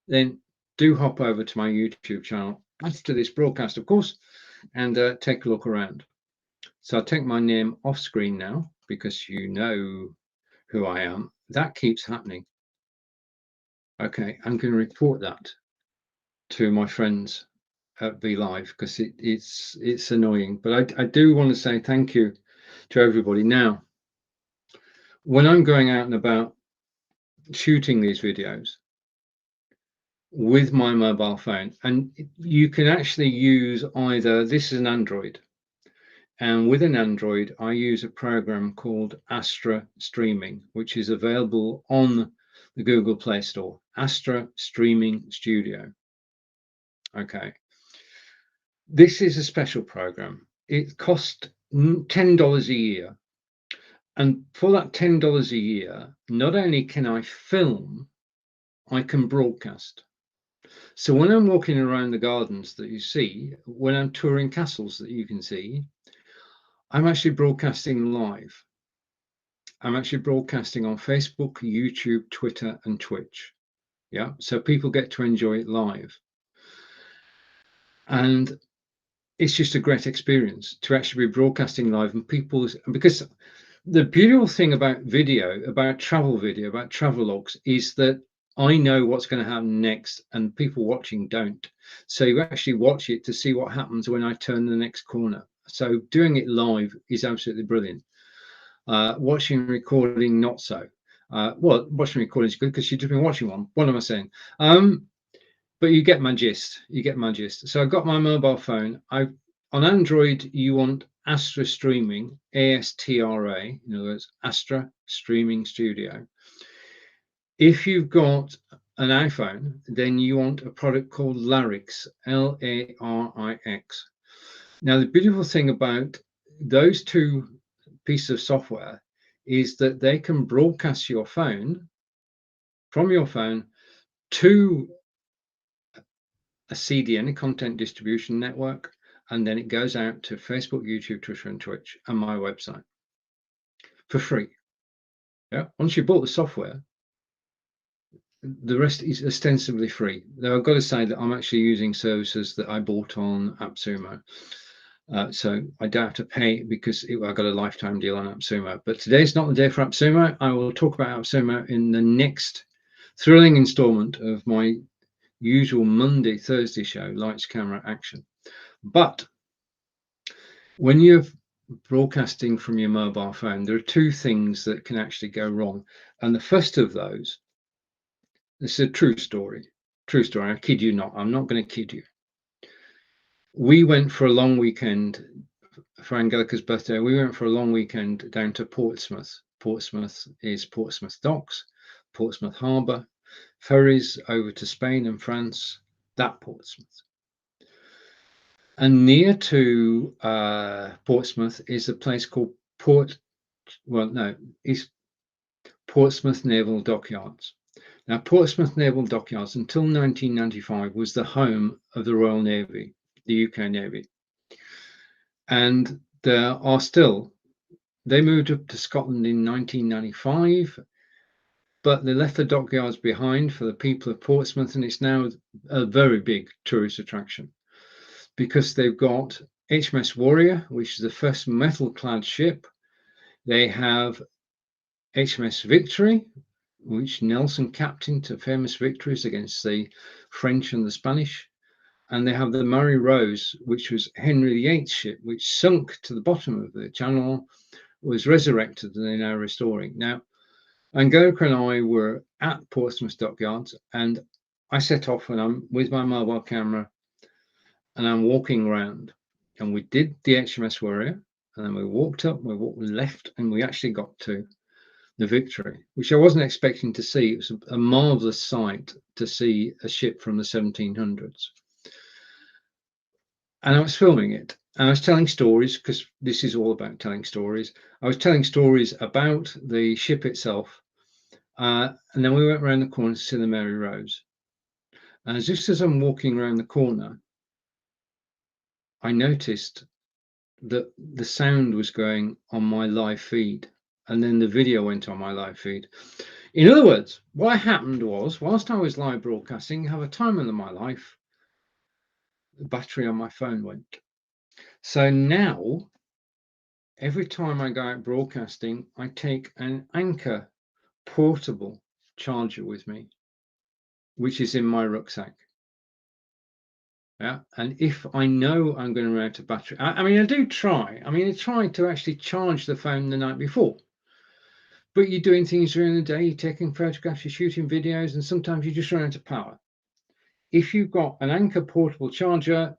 then do hop over to my YouTube channel after this broadcast, of course, and take a look around. So I'll take my name off screen now because you know who I am. That keeps happening. Okay, I'm going to report that to my friends at VLive because it's annoying. But I do want to say thank you to everybody. Now, when I'm going out and about shooting these videos with my mobile phone, and you can actually use either, this is an Android, And with an Android, I use a program called Astra Streaming, which is available on the Google Play Store. Astra Streaming Studio. Okay. This is a special program. It costs $10 a year. And for that $10 a year, not only can I film, I can broadcast. So when I'm walking around the gardens that you see, when I'm touring castles that you can see, I'm actually broadcasting live. I'm actually broadcasting on Facebook, YouTube, Twitter, and Twitch. Yeah, so people get to enjoy it live. And it's just a great experience to actually be broadcasting live, and because the beautiful thing about video, about travel video, about travel logs, is that I know what's going to happen next, and people watching don't. So you actually watch it to see what happens when I turn the next corner. So doing it live is absolutely brilliant. Watching and recording, not so. Well, watching and recording is good because you've just been watching one. What am I saying? But you get my gist. You get my gist. So I've got my mobile phone. On Android, you want Astra Streaming, ASTRA, in other words, Astra Streaming Studio. If you've got an iPhone, then you want a product called Larix, Larix. Now, the beautiful thing about those two pieces of software is that they can broadcast your phone from your phone to a CDN, a content distribution network, and then it goes out to Facebook, YouTube, Twitter, and Twitch, and my website for free. Yeah, once you bought the software, the rest is ostensibly free. Though I've got to say that I'm actually using services that I bought on AppSumo. So I don't have to pay because I got a lifetime deal on AppSumo. But today's not the day for AppSumo. I will talk about AppSumo in the next thrilling installment of my usual Monday, Thursday show, Lights, Camera, Action. But when you're broadcasting from your mobile phone, there are two things that can actually go wrong. And the first of those, this is a true story. True story. I kid you not. I'm not going to kid you. We went for a long weekend for Angelica's birthday. We went for a long weekend down to Portsmouth. Portsmouth is Portsmouth Docks, Portsmouth Harbour, ferries over to Spain and France, that Portsmouth. And near to Portsmouth is a place called Portsmouth Naval Dockyards. Now, Portsmouth Naval Dockyards until 1995 was the home of the Royal Navy, the UK Navy. And there are still, they moved up to Scotland in 1995, but they left the dockyards behind for the people of Portsmouth, and it's now a very big tourist attraction because they've got HMS Warrior, which is the first metal-clad ship. They have HMS Victory, which Nelson captained to famous victories against the French and the Spanish. And they have the Mary Rose, which was Henry VIII's ship, which sunk to the bottom of the channel, was resurrected, and they're now restoring. Now, Angelica and I were at Portsmouth Dockyards, and I set off and I'm with my mobile camera and I'm walking around, and we did the HMS Warrior, and then we walked up, we walked left, and we actually got to the Victory, which I wasn't expecting to see. It was a marvelous sight to see a ship from the 1700s. And I was filming it, and I was telling stories, because this is all about telling stories. I was telling stories about the ship itself, and then we went around the corner to see the Mary Rose. And just as I'm walking around the corner, I noticed that the sound was going on my live feed, and then the video went on my live feed. In other words, what happened was, whilst I was live broadcasting, have a time in my life, the battery on my phone went. So now, every time I go out broadcasting, I take an Anker portable charger with me, which is in my rucksack. Yeah, and if I know I'm going to run out of battery, I do try. I try to actually charge the phone the night before. But you're doing things during the day, you're taking photographs, you're shooting videos, and sometimes you just run out of power. If you've got an Anker portable charger,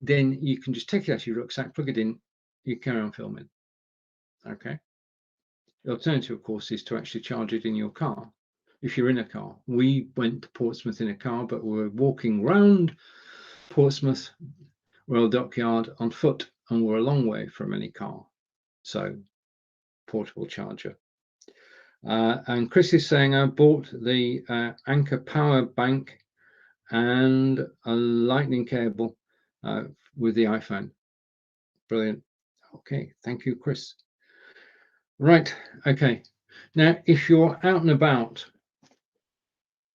then you can just take it out of your rucksack, plug it in, you carry on filming. Okay. The alternative, of course, is to actually charge it in your car. If you're in a car, we went to Portsmouth in a car, but we're walking round Portsmouth Royal Dockyard on foot, and we're a long way from any car. So, portable charger. And Chris is saying, I bought the Anchor power bank and a lightning cable with the iPhone. Brilliant. Okay, thank you, Chris. Right, okay. Now, if you're out and about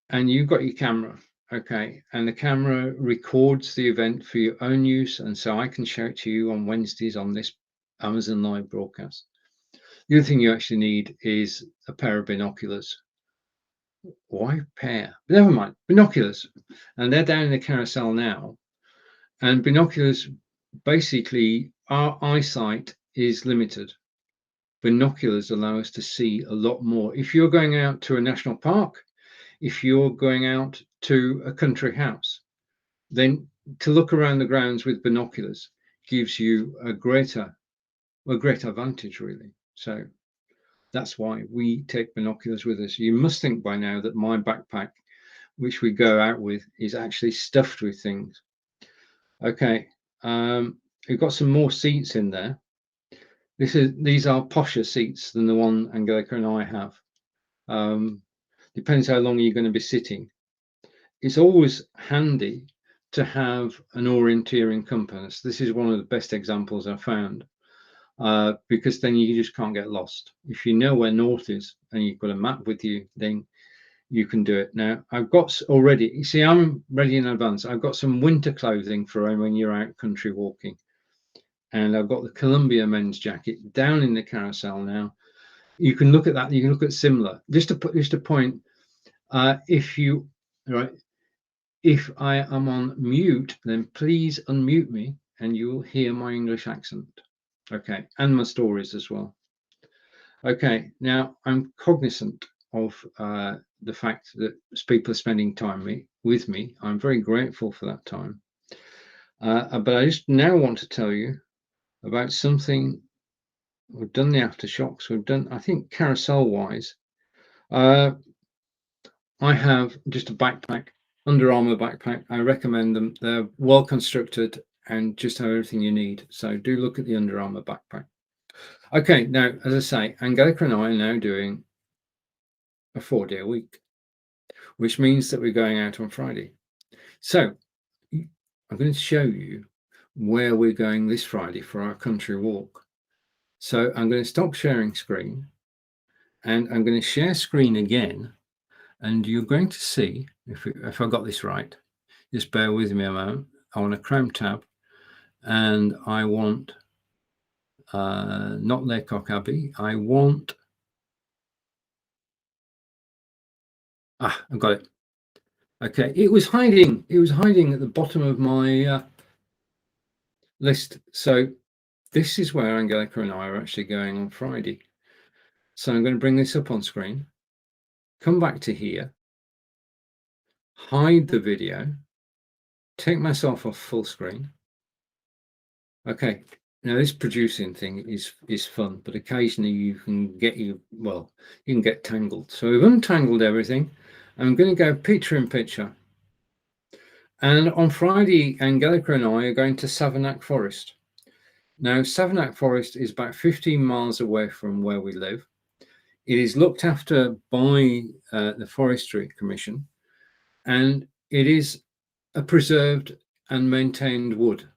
and you've got your camera, okay, and the camera records the event for your own use, and so I can show it to you on Wednesdays on this Amazon Live broadcast. The other thing you actually need is a pair of binoculars. Why pair? Never mind, binoculars. And they're down in the carousel now. And binoculars, basically, our eyesight is limited. Binoculars allow us to see a lot more. If you're going out to a national park, if you're going out to a country house, then to look around the grounds with binoculars gives you a great advantage, really. So that's why we take binoculars with us. You must think by now that my backpack, which we go out with, is actually stuffed with things. Okay, we've got some more seats in there. These are posher seats than the one Angelica and I have. Depends how long you're going to be sitting. It's always handy to have an orienteering compass. This is one of the best examples I've found. Because then you just can't get lost. If you know where north is and you've got a map with you, then you can do it. Now, I've got already, you see, I'm ready in advance. I've got some winter clothing for when you're out country walking. And I've got the Columbia men's jacket down in the carousel now. You can look at that. You can look at similar. Just a point, if I am on mute, then please unmute me and you'll hear my English accent. Okay, and my stories as well. Okay, now I'm cognizant of the fact that people are spending time with me. I'm very grateful for that time. But I just now want to tell you about something. We've done the aftershocks. We've done, I think, carousel-wise. I have just a backpack, Under Armour backpack. I recommend them. They're well constructed and just have everything you need. So do look at the Under Armour backpack. Okay, now, as I say, Angelica and I are now doing a 4-day a week, which means that we're going out on Friday. So I'm going to show you where we're going this Friday for our country walk. So I'm going to stop sharing screen and I'm going to share screen again. And you're going to see, if I got this right, just bear with me a moment. I want a Chrome tab and I want not Laycock Abbey. I want, I've got it. Okay, it was hiding at the bottom of my list. So this is where Angelica and I are actually going on Friday. So I'm going to bring this up on screen, come back to here, hide the video, take myself off full screen. Okay, now this producing thing is fun, but occasionally you can get tangled. So we've untangled everything. I'm going to go picture in picture. And on Friday, Angelica and I are going to Savannah Forest. Now, Savannah Forest is about 15 miles away from where we live. It is looked after by the Forestry Commission, and it is a preserved and maintained wood.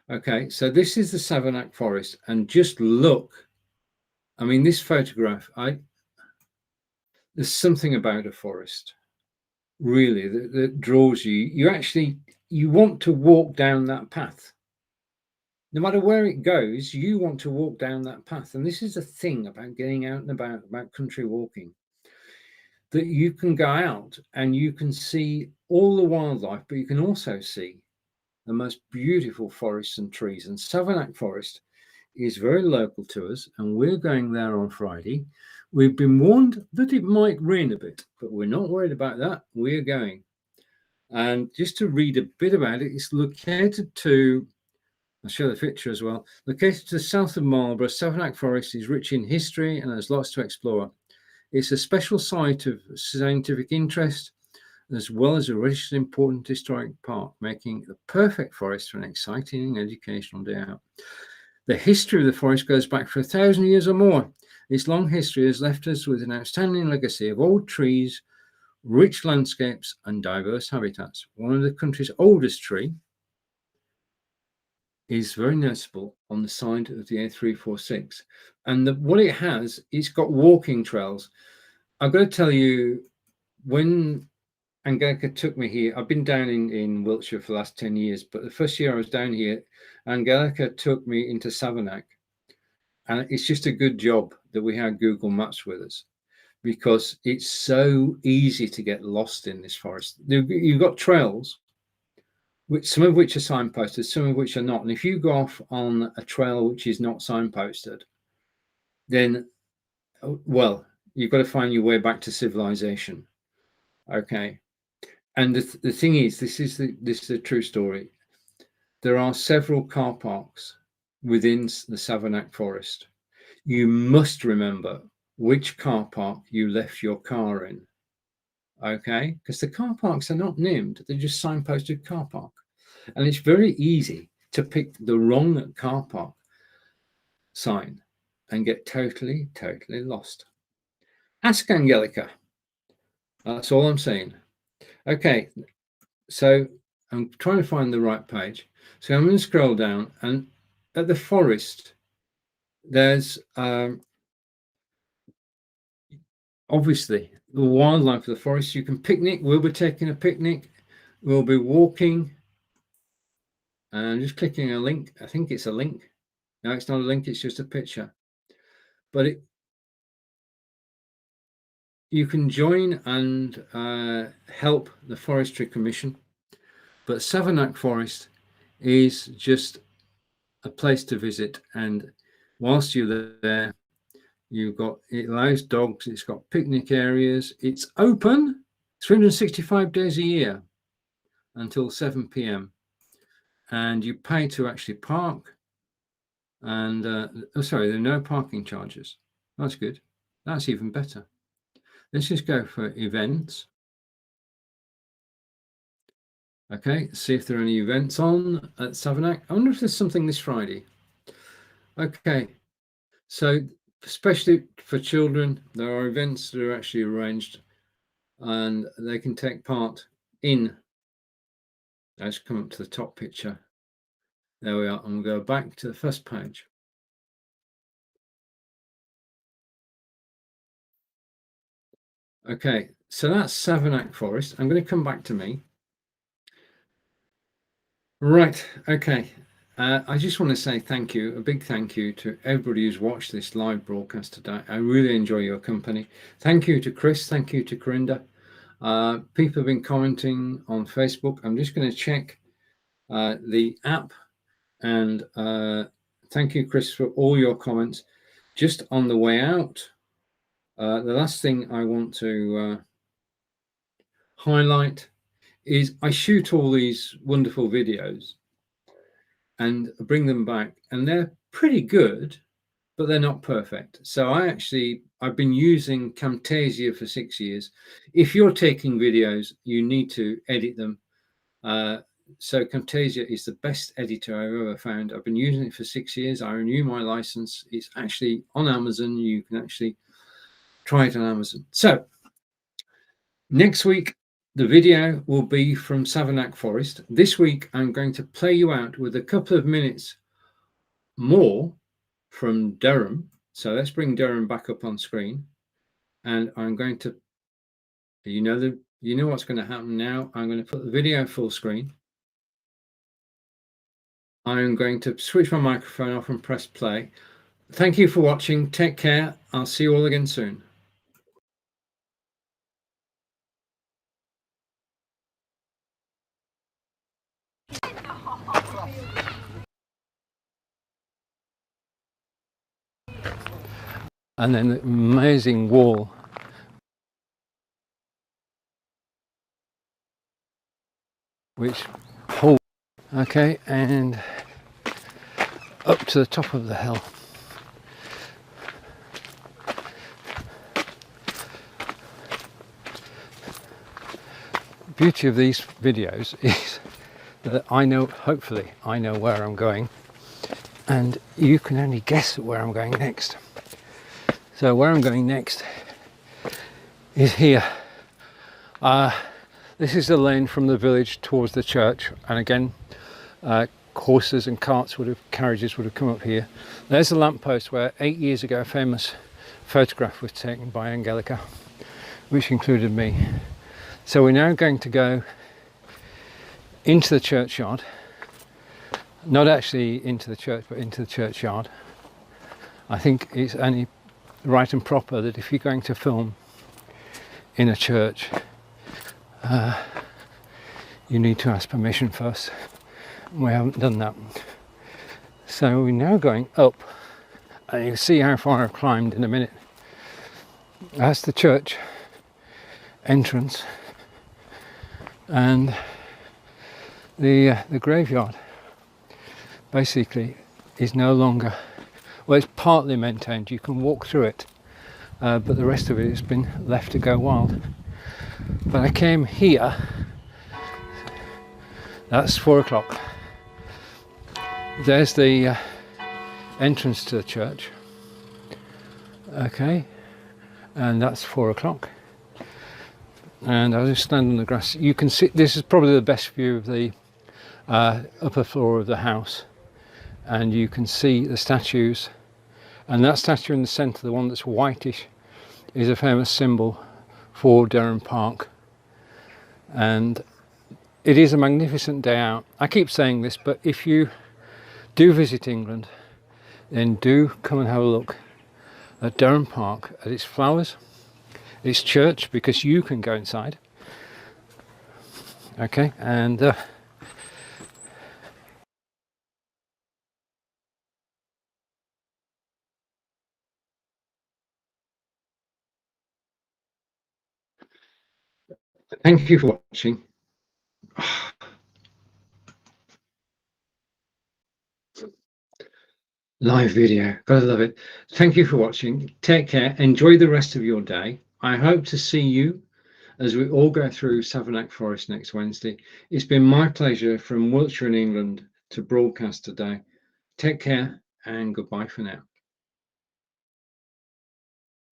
Okay, so this is the Savannah Forest, and just look. I mean, this photograph, there's something about a forest, really, that draws you. You want to walk down that path. No matter where it goes, you want to walk down that path. And this is the thing about getting out and about country walking, that you can go out and you can see all the wildlife, but you can also see the most beautiful forests and trees. And Savannah Forest is very local to us, and we're going there on Friday. We've been warned that it might rain a bit, but we're not worried about that. We're going. And just to read a bit about it, it's located to I'll show the picture as well. Located to the south of Marlborough, Savannah Forest is rich in history and has lots to explore. It's a special site of scientific interest, as well as a registered important historic park, making the perfect forest for an exciting educational day out. The history of the forest goes back for 1,000 years or more. Its long history has left us with an outstanding legacy of old trees, rich landscapes, and diverse habitats. One of the country's oldest tree is very noticeable on the side of the A346. And what it has, it's got walking trails. I've got to tell you, when Angelica took me here, I've been down in Wiltshire for the last 10 years, but the first year I was down here, Angelica took me into Savannah. And it's just a good job that we had Google Maps with us, because it's so easy to get lost in this forest. You've got trails, some of which are signposted, some of which are not. And if you go off on a trail which is not signposted, then, well, you've got to find your way back to civilization. Okay. And the thing is, this is a true story. There are several car parks within the Savannah Forest. You must remember which car park you left your car in. Okay, because the car parks are not named, they're just signposted car park. And it's very easy to pick the wrong car park sign and get totally lost. Ask Angelica. That's all I'm saying. Okay, so I'm trying to find the right page. So I'm going to scroll down, and at the forest, there's obviously the wildlife of the forest. You can picnic. We'll be taking a picnic. We'll be walking. And I'm just clicking a link. I think it's a link. No, it's not a link. It's just a picture. But you can join and help the Forestry Commission. But Savannah Forest is just a place to visit. And whilst you're there, it allows dogs. It's got picnic areas. It's open 365 days a year until 7 p.m. And you pay to actually park. And sorry, there are no parking charges. That's good. That's even better. Let's just go for events. Okay, see if there are any events on at Savannah. I wonder if there's something this Friday. Okay, so especially for children, there are events that are actually arranged, and they can take part in. Let's come up to the top picture. There we are, and we'll go back to the first page. Okay, so that's Savannah Forest. I'm going to come back to me. Right, okay. I just want to say thank you, a big thank you to everybody who's watched this live broadcast today. I really enjoy your company. Thank you to Chris, thank you to Corinda. People have been commenting on Facebook. I'm just going to check the app, and thank you, Chris, for all your comments. Just on the way out, the last thing I want to highlight is I shoot all these wonderful videos and bring them back, and they're pretty good, but they're not perfect. So I've been using Camtasia for 6 years. If you're taking videos, you need to edit them. So Camtasia is the best editor I've ever found. I've been using it for 6 years. I renew my license. It's actually on Amazon. You can actually try it on Amazon. So next week, the video will be from Savannah Forest. This week, I'm going to play you out with a couple of minutes more from Durham. So let's bring Durham back up on screen. And I'm going to, you know what's going to happen now. I'm going to put the video full screen. I'm going to switch my microphone off and press play. Thank you for watching. Take care. I'll see you all again soon. And then the amazing wall, which holds. Okay, and up to the top of the hill. The beauty of these videos is that I know, hopefully I know where I'm going, and you can only guess at where I'm going next. So where I'm going next is here. This is the lane from the village towards the church, and again horses and carriages would have come up here. There's a lamppost where 8 years ago a famous photograph was taken by Angelica, which included me. So we're now going to go into the churchyard, not actually into the church, but into the churchyard. I think it's only right and proper that if you're going to film in a church, you need to ask permission first. We haven't done that. So we're now going up, and you'll see how far I've climbed in a minute. That's the church entrance, and the graveyard basically is no longer, well, it's partly maintained. You can walk through it, but the rest of it has been left to go wild. But I came here, that's 4 o'clock. There's the entrance to the church, okay, and that's 4 o'clock. And I'll just stand on the grass. You can see, this is probably the best view of the upper floor of the house, and you can see the statues. And that statue in the centre, the one that's whitish, is a famous symbol for Durham Park. And it is a magnificent day out. I keep saying this, but if you do visit England, then do come and have a look at Durham Park, at its flowers, its church, because you can go inside. Okay, and thank you for watching. Live video, gotta love it. Thank you for watching. Take care, enjoy the rest of your day. I hope to see you as we all go through Savannah Forest next Wednesday. It's been my pleasure from Wiltshire in England to broadcast today. Take care and goodbye for now.